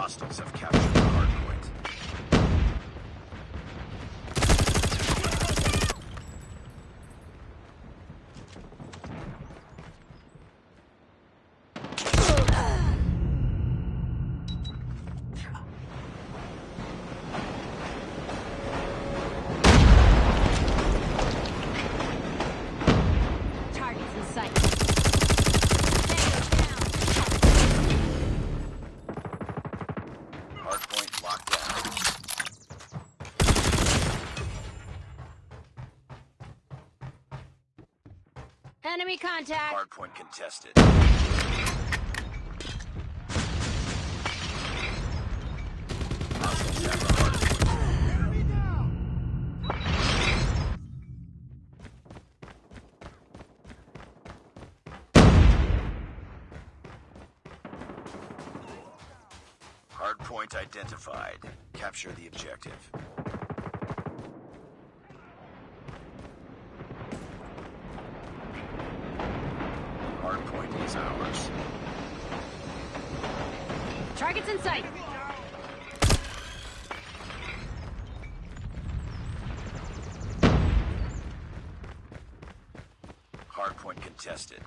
Hostiles have captured the hard point. Targets in sight. Hardpoint locked down. Enemy contact. Hardpoint contested. Hostiles have the hardpoint. Enemy down! Hardpoint identified. Capture the objective. Hardpoint is ours. Targets in sight. Hardpoint contested.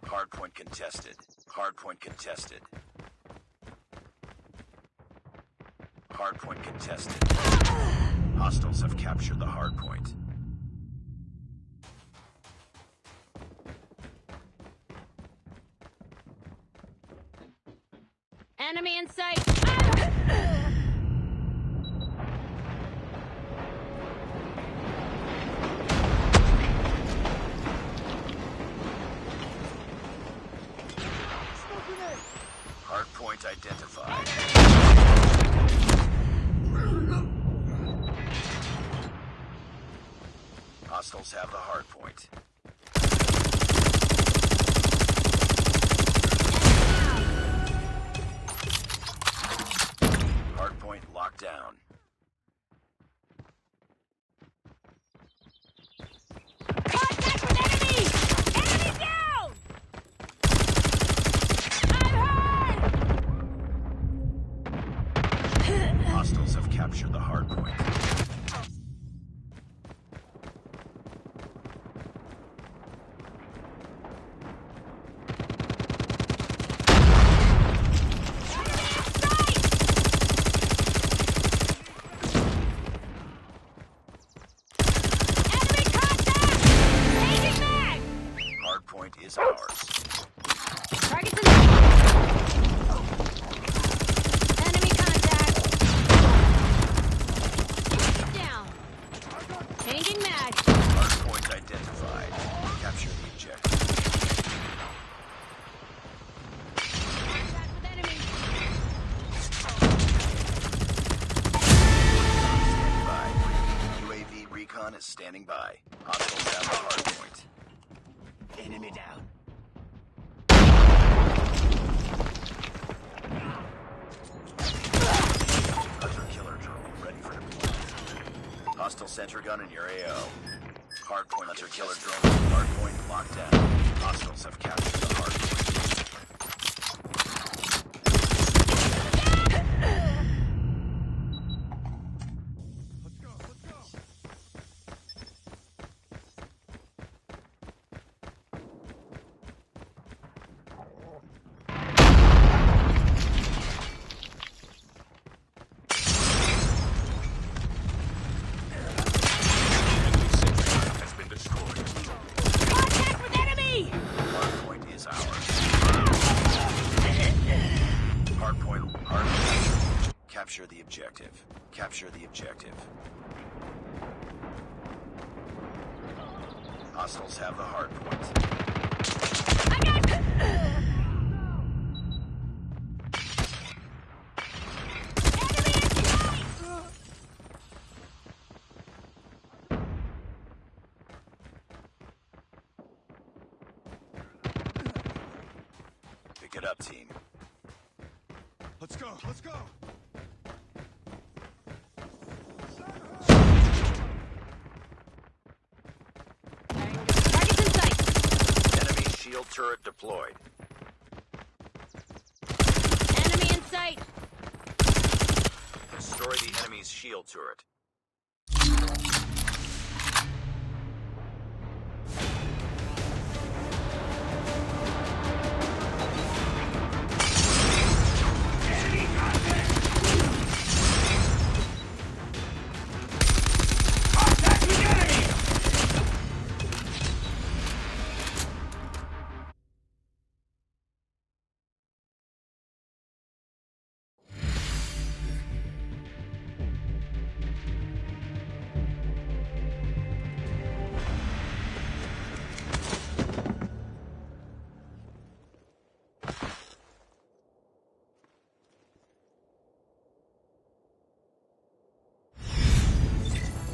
Hardpoint contested. Hardpoint contested. Hardpoint contested. Hostiles have captured the hardpoint. Enemy in sight. Smoke grenade! Hardpoint identified. Hostiles have the hardpoint. Hardpoint locked down. Contact with enemy! Enemy down! I'm hurt! Hostiles have captured the hardpoint. Enemy contact! Changing mag! Hardpoint is ours. Targets in sight. Enemy contact. Down. Changing mag. Hardpoint identified. Capture the objective. Contact with enemy. Standing by. UAV recon is standing by. Hostiles have the hardpoint. Enemy down! Hunter killer drone ready for deployment. Hostile sentry gun in your AO. Hardpoint hunter killer drone. Hardpoint locked down. Hostiles have captured the hardpoint. Let's go, let's go! Has been destroyed. Contact with enemy! Hardpoint is ours. Hardpoint. Capture the objective. Capture the objective. Hostiles have the hardpoint. I got Pick it up, team. Let's go! turret deployed. Enemy in sight. Destroy the enemy's shield turret.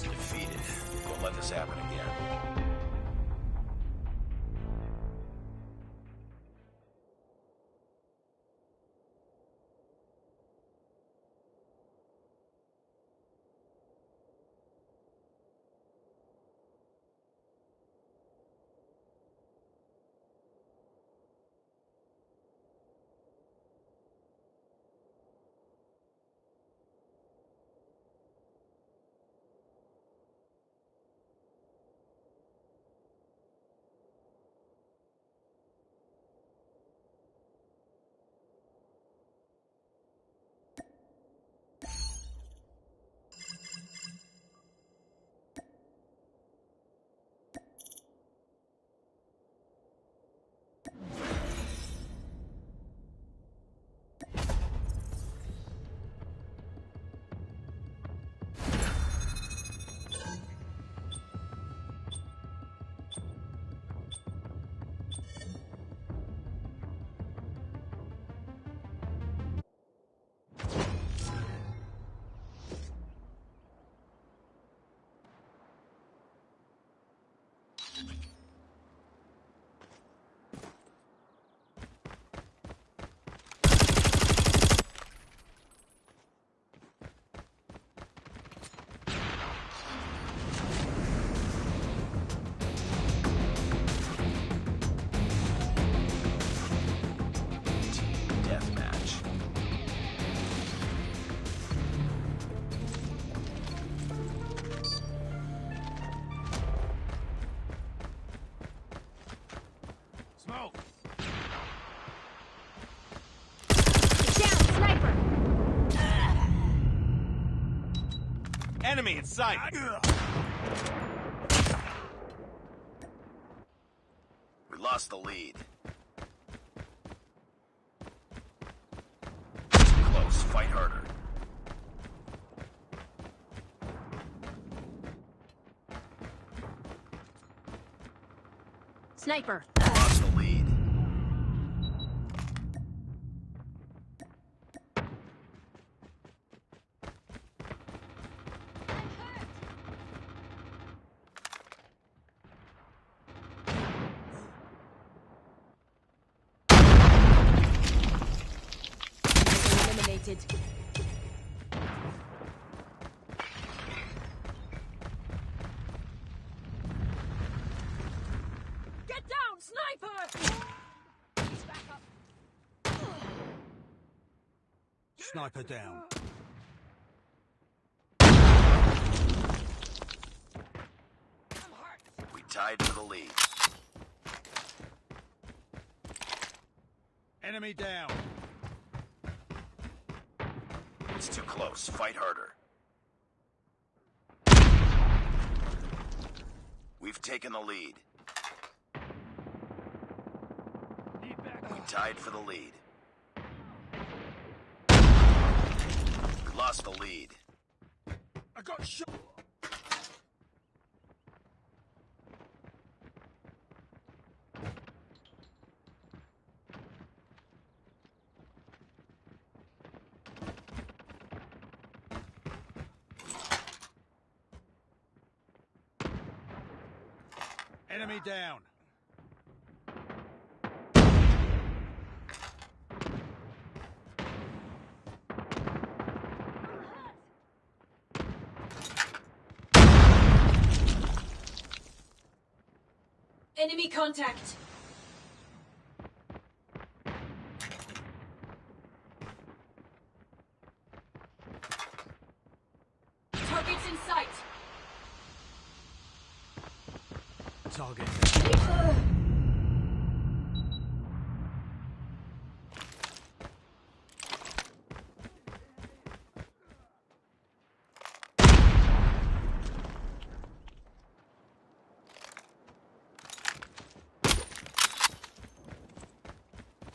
Defeated. Won't let this happen again. Team deathmatch. Smoke. Down, sniper. Enemy in sight. We lost the lead. Close. Fight harder. Sniper. Lost the lead. Eliminated. Get down, sniper! Back up. Sniper down. We tied for the lead. Enemy down. It's too close. Fight harder. We've taken the lead. Need back. We tied for the lead. We lost the lead. I got shot. Enemy down. Enemy contact. in sight. Target.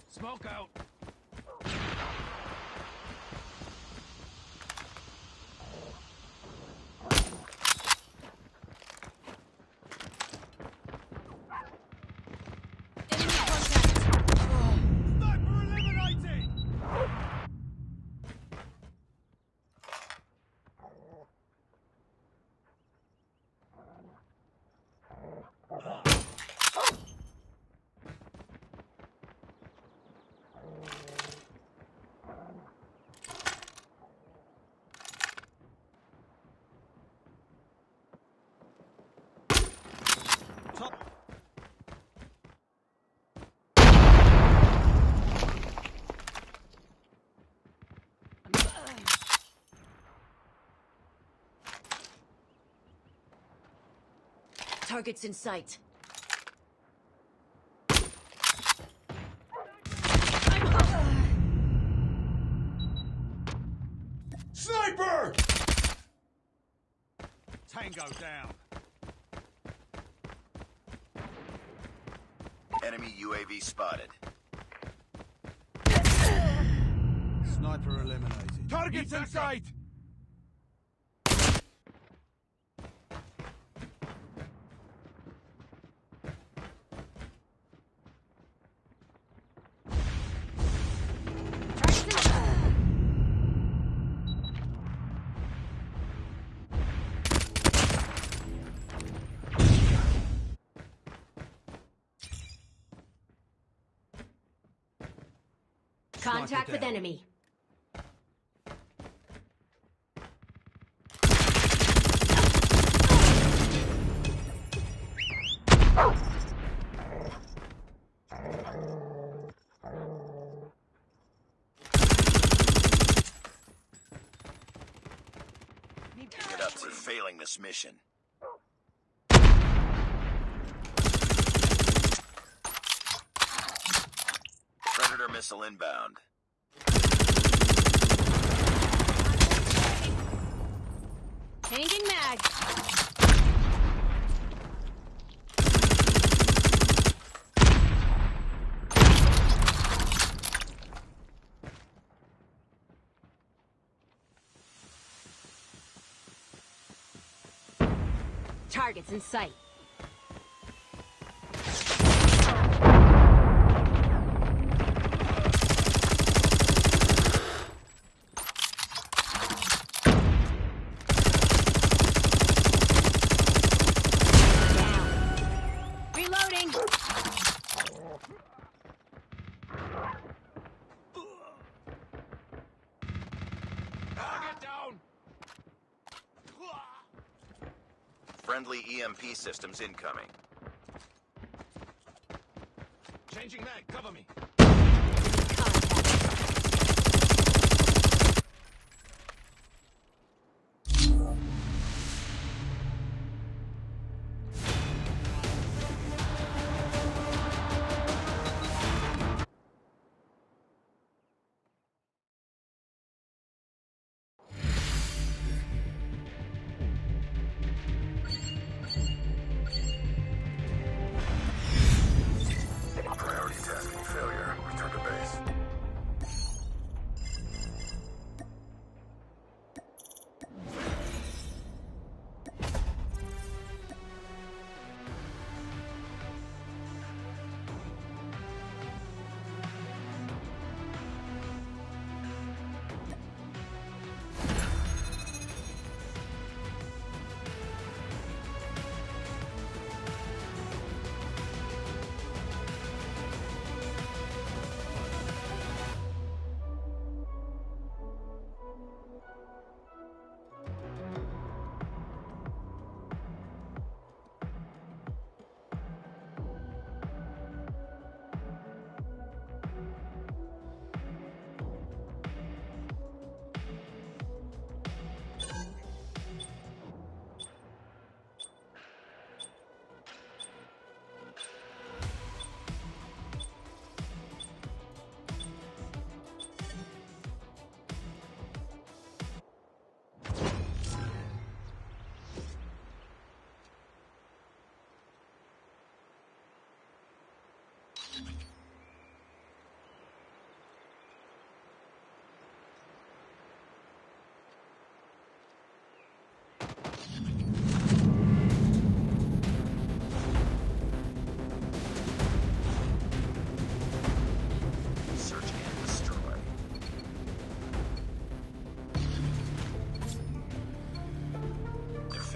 Smoke out. Enemy contact. Sniper eliminated! Top. Targets in sight. Sniper! Tango down. Enemy UAV spotted. Sniper eliminated. Targets in sight! Contact with down. enemy. Get up for failing this mission. Predator missile inbound. Changing mag. Targets in sight. Reloading. Target down! Friendly EMP systems incoming. Changing mag, cover me. Priority tasking failure.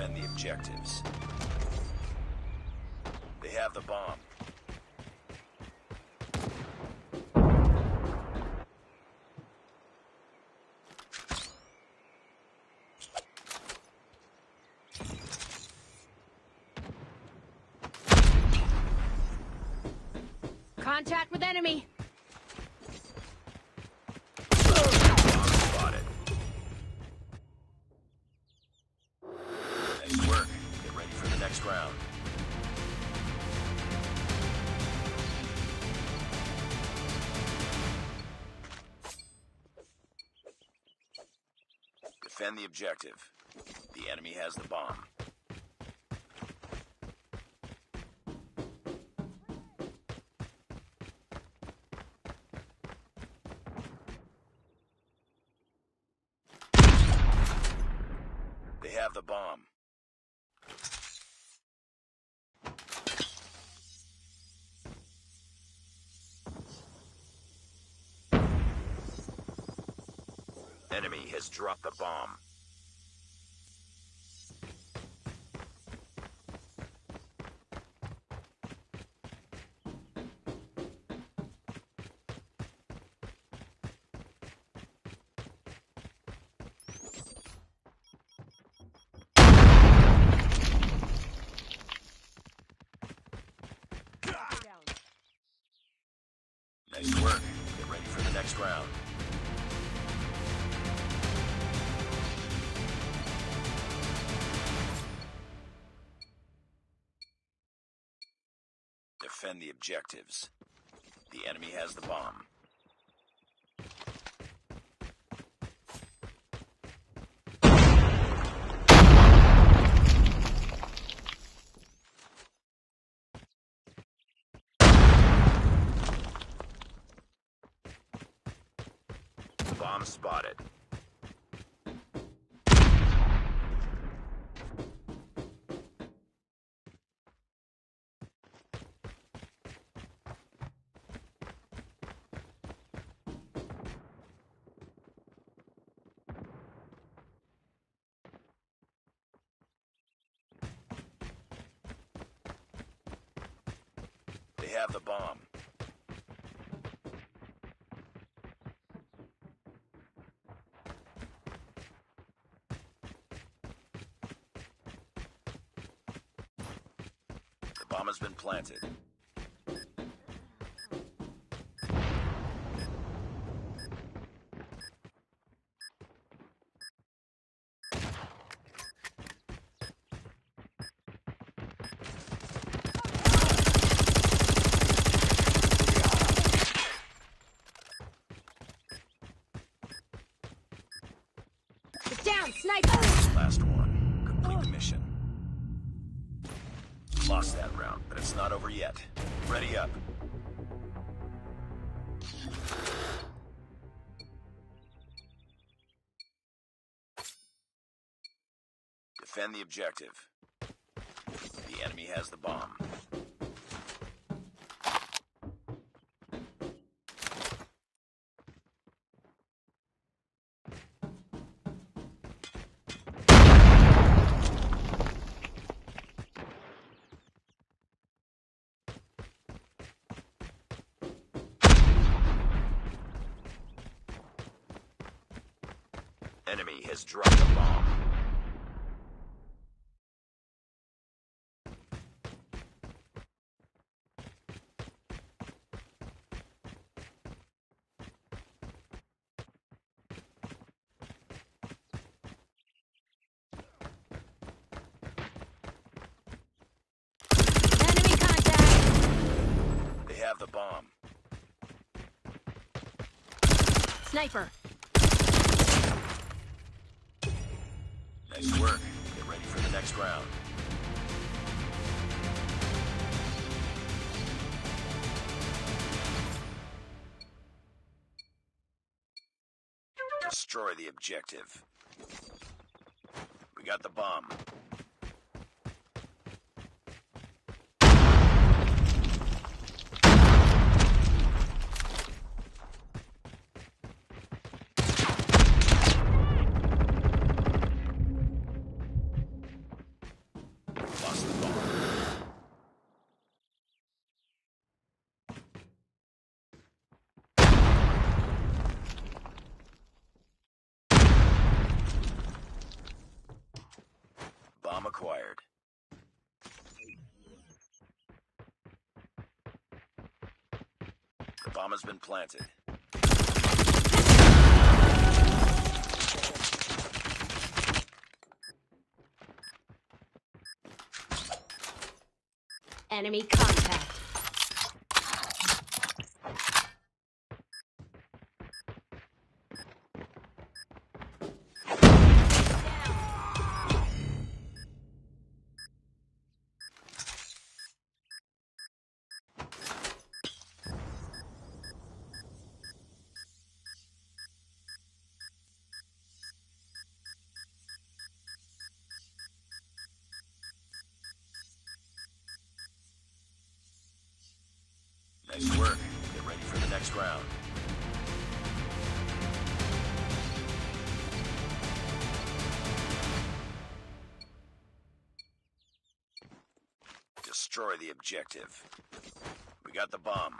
Defend the objectives. They have the bomb. Contact with enemy. Spotted. Nice work. Get ready for the next round. Defend the objective. The enemy has the bomb. They have the bomb. Enemy has dropped the bomb. Nice work. Get ready for the next round. Defend the objectives. The enemy has the bomb. Bomb spotted. They have the bomb. The bomb has been planted. Get down, sniper! Last one. Complete the mission. Lost that round, but it's not over yet. Ready up. Defend the objective. The enemy has the bomb. Enemy has dropped the bomb. Enemy contact! They have the bomb. Sniper! Nice work. Get ready for the next round. Destroy the objective. We got the bomb. Bomb acquired. The bomb has been planted. Enemy contact. Nice work. Get ready for the next round. Destroy the objective. We got the bomb.